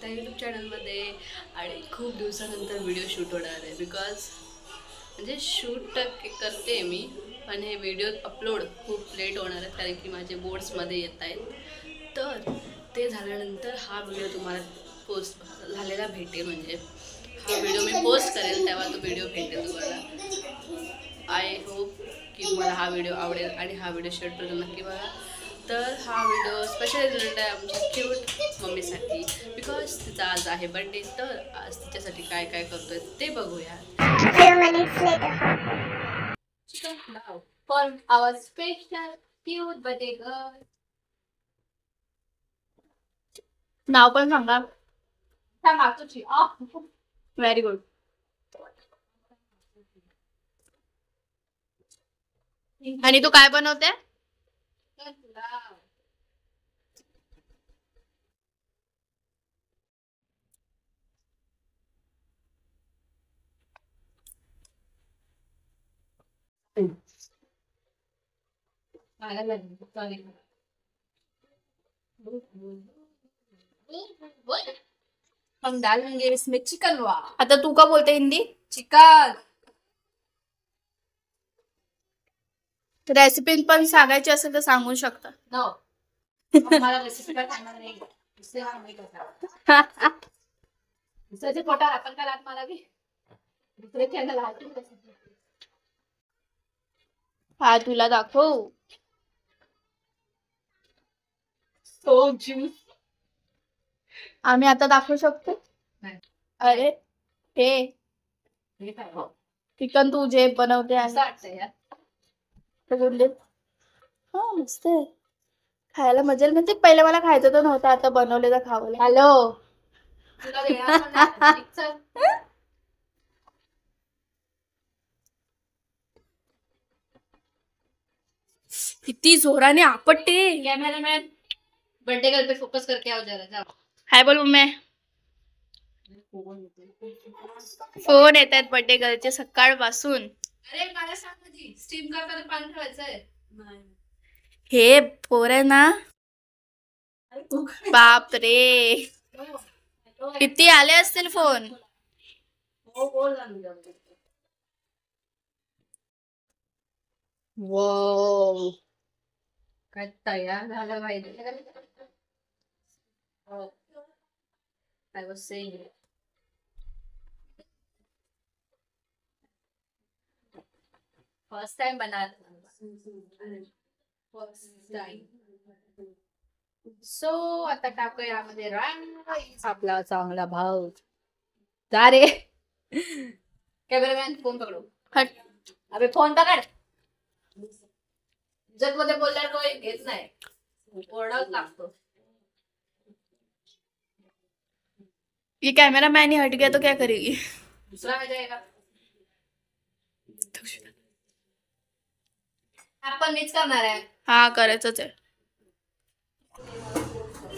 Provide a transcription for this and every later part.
माझ्या यूट्यूब चॅनलमध्ये आणि खूप दिवसानंतर व्हिडिओ शूट होणार आहे. बिकॉज म्हणजे शूट करते मी, पण हे व्हिडिओ अपलोड खूप लेट होणार आहे कारण की माझे बोर्ड्समध्ये येत आहेत. तर ते झाल्यानंतर हा व्हिडिओ तुम्हाला पोस्ट झालेला भेटेल. म्हणजे हा व्हिडिओ मी पोस्ट करेल तेव्हा तो व्हिडिओ भेटेल तुम्हाला. आय होप की तुम्हाला हा व्हिडिओ आवडेल आणि हा व्हिडिओ शेवटपर्यंत नक्की बघा. तर हा व्हिडिओ स्पेशल रिलेटेड आहे आमच्या क्यूट मम्मीसाठी. बिकॉज तिचा आज आहे बर्थडे. तर आज तिच्यासाठी काय काय करतोय ते बघूया. For our special cute birthday girl. नाव पण सांगा. सांगा तुझी. Very good. आणि तू काय बनवते? हम डालेंगे इसमें चिकन हुआ. आता तू का बोलते हिंदी? चिकन. रेसिपी पण सांगायची असेल तर सांगू शकता. नो. मला रेसिपी काय सांगणार नाही. इससे हम नहीं करता. इससे पोटा आपण काय लात मला भी. दुसरे चॅनल आहे. हा तुला दाखव. So juice. आम्ही आता दाखवू शकतो. अरे हे चिकन तू जे बनवते असं वाटतंय यार. हा मस्त आहे. खायला मजा येईल. म्हणजे पहिले मला खायचं तर नव्हतं, आता बनवलेलं खावं. हॅलो. किती जोराने आपटते. कॅमेरामॅन बर्थडे गर्ल पे फोकस करके आओ जरा. जाओ. हाय बोल मम्मी. फोन येत आहेत बर्थडे गर्लचे सकाळपासून. अरे मला सांग कधी स्टीम करताना पाणी ठेवायचंय. हे पोर आहे ना. बाप रे किती आले असतील फोन. वो काय तयार झालं पाहिजे. I was saying it. First time बना. First time. सो आता टाकूया यामध्ये आपला चांगला भाव. जा रे. कॅमेरामॅन फोन पकडू. हट. अबे फोन पकड. जग मध्ये बोलल्यावर कोणी घेत नाही. ओरडाच लागतो. ये कैमरामैन ही हट गया तो क्या करेगी. दूसरा आ जाएगा. आपण मीच करणार आहे. हा करायचंच आहे.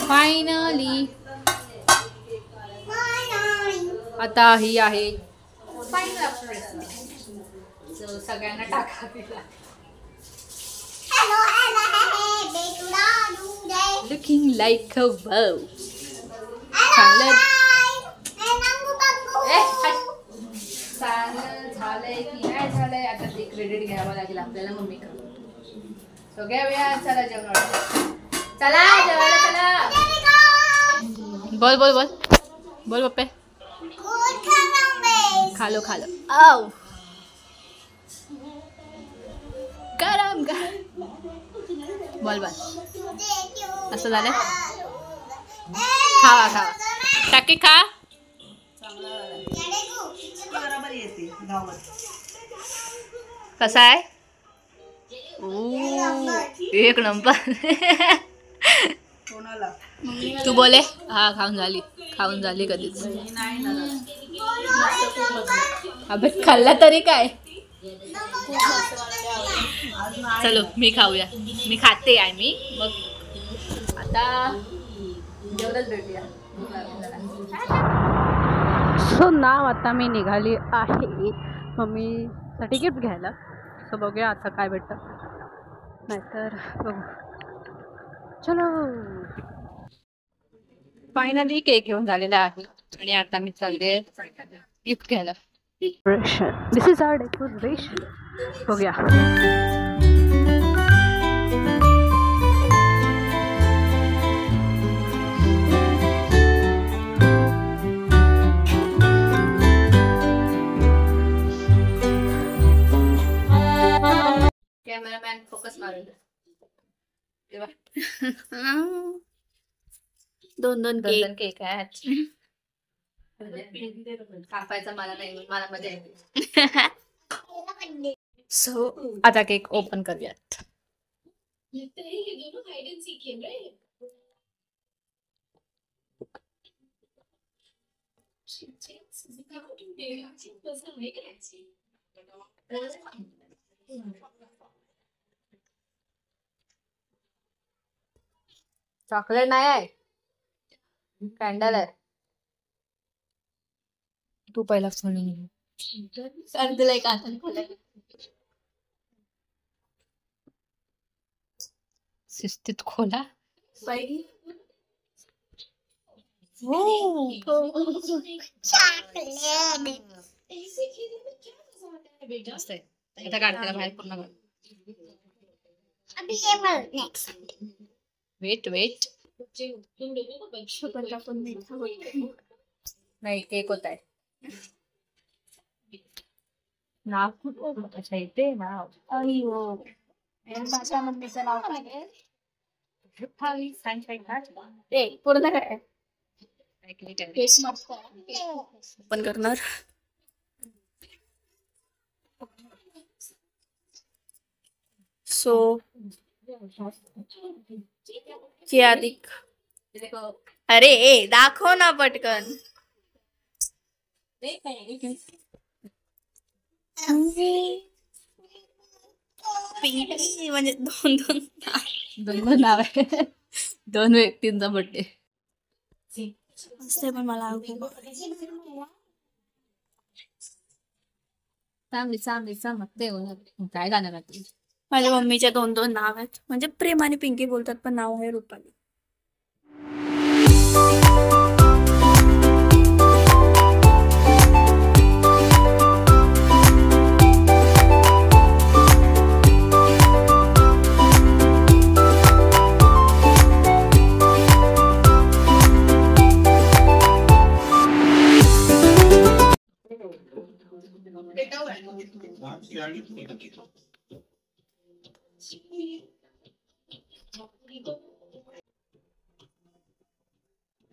फायनली आता ही आहे सगळ्यांना टाका. Looking like a wow. चांगलं झालंय की नाही झालंय आता ते क्रेडिट घ्यावं लागेल आपल्याला मम्मी कडून. सो घ्याव्या. चला जेवण. चला जेवायला चला. बोल बोल बोल बोल पप्पे. खालो खालो. आओ गरम गरम. बोल बोल. असं झालं. खावा खावा. टाकी खा. कसा आहे. एक नंबर. तू बोले. हा खाऊन झाली कधीच. अबे खाल्ला तरी काय. चलो मी खाऊया. मी खाते आहे मी. मग आता जेवढंच भेटूया. सो नाव आता मी निघाली आहे मम्मीसाठी गिफ्ट घ्यायला. सो बघूया आता काय भेटतं. नाहीतर बघू. चलो. फायनली केक घेऊन झालेला आहे आणि आता मी चालले गिफ्ट घ्यायला. दिस इज आवर डेकोरेशन. बघूया. कॅमेरामॅन फोकस मारून. दोन केक आहेत. कापायचा मला नाही, मला मजा येते. सो आता केक ओपन करूयात. चॉकलेट नाही आहे, कॅन्डल आहे. तू पहिला खोलून तुला एक हाताने खोलायला. शिस्तीत खोला. आता काढायला बाहेर पूर्ण. वेट नाही, केक होत आहे. नाव कुठं? अच्छा इथे नाव. माझ्या मम्मीचं नाव काय? पूर्ण काय ओपन करणार. सो क्या दिख. अरे दाखव ना पटकन. म्हणजे दोन नाव आहे. दोन व्यक्तींचा बर्थडे. पण मला काय गाणं गाते. माझ्या मम्मीच्या दोन नाव आहेत. म्हणजे प्रेम आणि पिंकी बोलतात, पण नाव आहे रुपाली.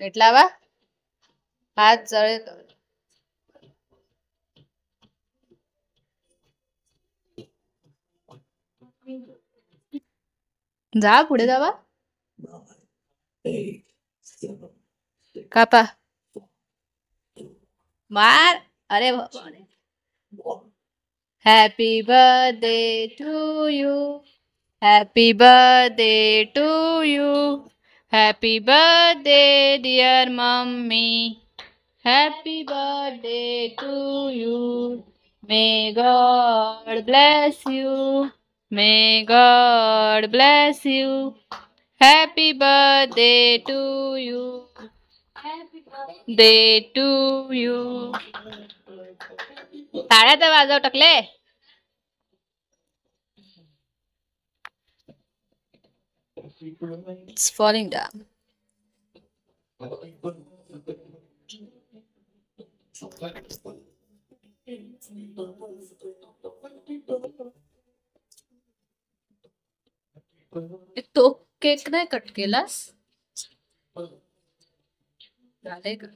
भेटला वा हात जळ. जा पुढे जावा. कापा मार. अरे happy birthday to you. Happy birthday to you. Happy birthday dear mummy. Happy birthday to you. May god bless you. May god bless you. Happy birthday to you. Happy birthday to you. टाळ्या तर वाजव टाकले. It's falling down. तो cake नाही cut केलास? झाले का?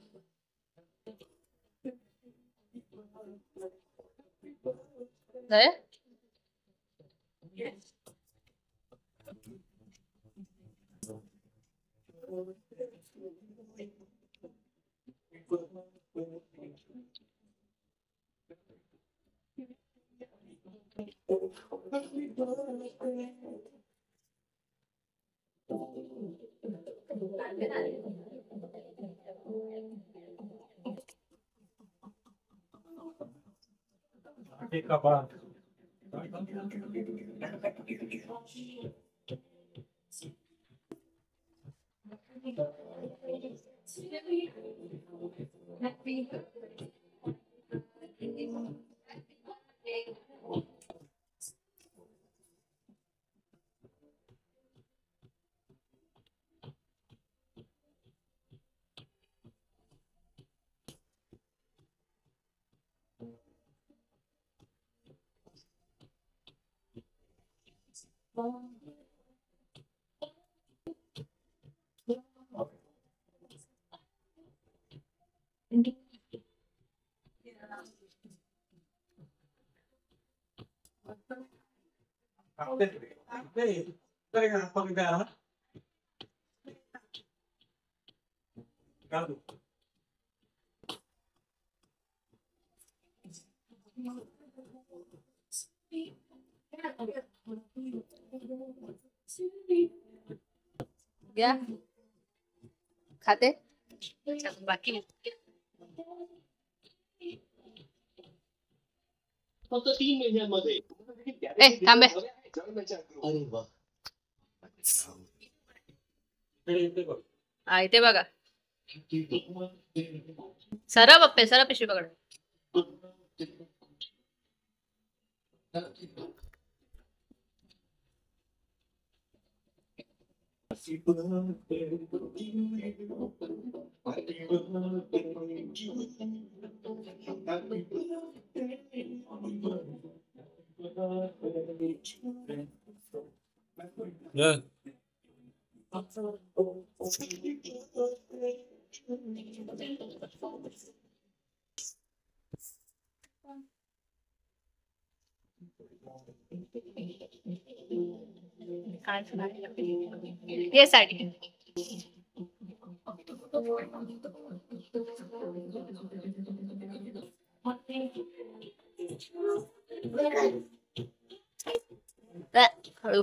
घ्या खाते बाकी फक्त 3 महिन्यांमध्ये ए थांबे अरे वा इथे बघा सरा बाप्पे सरा पिशवी पकड ये साडी हळू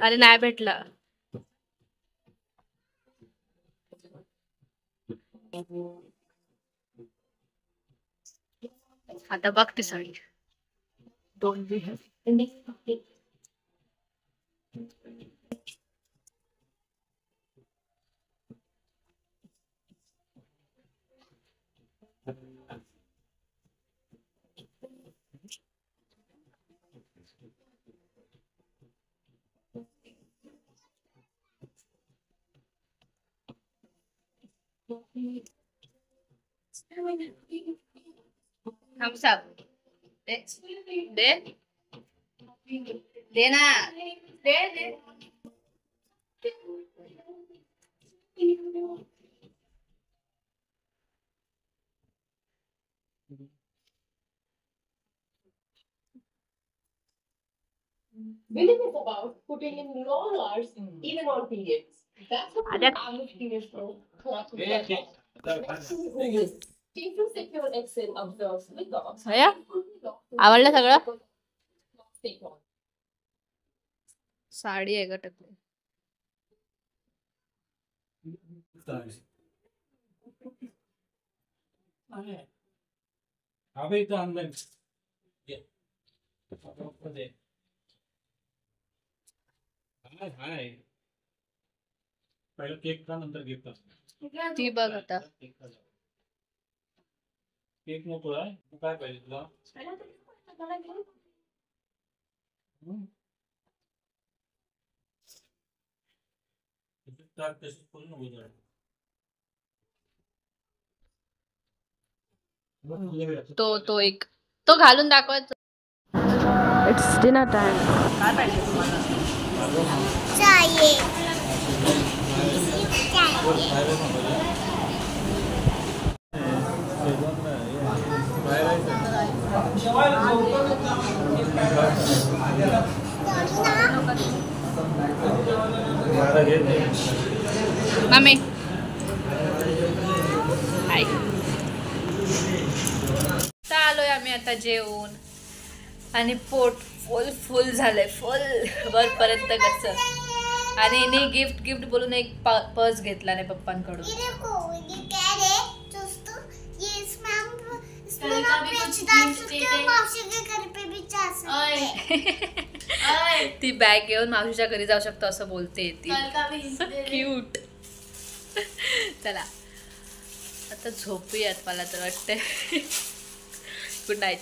अरे नाही भेटला आता बघ ती sari don't be happy thumbs up दे दे दे ना दे दे Billing is about putting in long hours, even on periods. That's what average periods for. If you secure Excel observes with the भैया आवडलं सगळं साडी आहे का टकली अबे इथं आणलंय हाय पहिलं केक का नंतर गिफ्ट ती बघ आता केक नको आहे काय पाहिजे तुला तशीच करू नको तो एक तो घालून दाखवायचा इट्स डिनर टाइम काय पाहिजे तुम्हाला मम्मी हाय आलोय आम्ही आता जेवून आणि पोट फुल झालंय फुल वरपर्यंत गच्च आणि हिने गिफ्ट बोलून एक पर्स घेतला नाही पप्पांकडून ती बॅग घेऊन मावशीच्या घरी जाऊ शकतो असं बोलते ती क्यूट चला आता झोपूयात, मला तर वाटतंय. Good night.